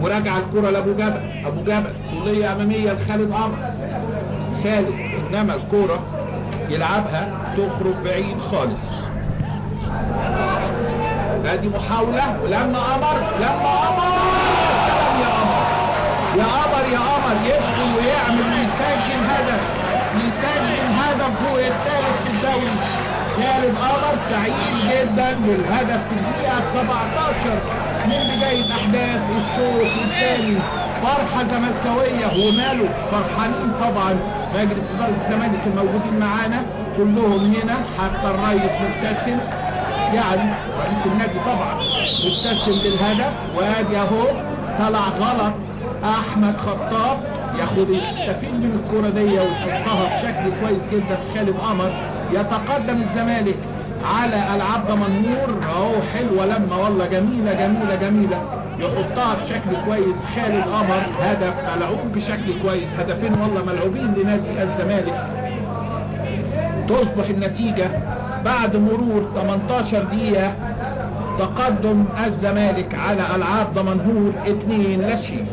وراجع الكرة لابو جبل، ابو جبل طولية امامية لخالد قمر، خالد انما الكرة يلعبها تخرج بعيد خالص. ادي محاولة ولما قمر يا سلام يا قمر يا قمر يدخل ويعمل ويسجل هدف فوق الثالث في الدوري. خالد قمر سعيد جدا بالهدف في الدقيقة 17 من بداية أحداث الشوط الثاني. فرحة زملكاوية وماله فرحانين طبعا مجلس إدارة الزمالك الموجودين معانا كلهم هنا، حتى الرئيس مبتسم، يعني رئيس النادي طبعا مبتسم بالهدف. وادي اهو طلع غلط احمد خطاب، يستفيد من الكرة دي ويحطها بشكل كويس جدا. خالد قمر يتقدم الزمالك على العاب دمنهور اهو، حلوه لما والله جميله يحطها بشكل كويس. خالد قمر هدف ملعوب بشكل كويس، هدفين والله ملعوبين لنادي الزمالك. تصبح النتيجه بعد مرور 18 دقيقه تقدم الزمالك على العاب دمنهور 2-0.